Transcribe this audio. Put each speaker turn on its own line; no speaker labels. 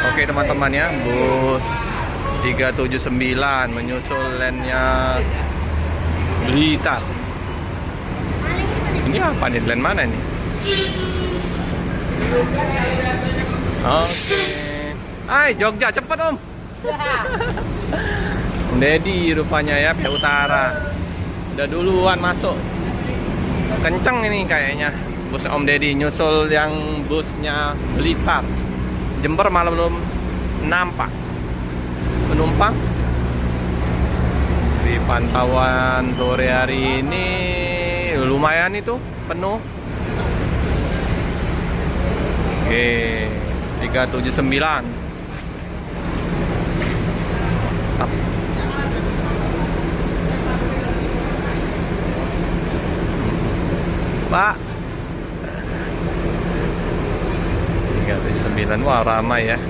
Oke teman-teman ya, bus 379 menyusul landnya Blitar. Ini apa nih, land mana nih? Oke. Hai Jogja, cepet Om. Om Deddy rupanya ya, pihak utara. Udah duluan masuk. Kenceng ini kayaknya bus Om Deddy nyusul yang busnya Blitar. Jember malah belum nampak penumpang. Di pantauan sore hari ini lumayan itu penuh. Oke, 379. Pak, 379, wah ramai ya.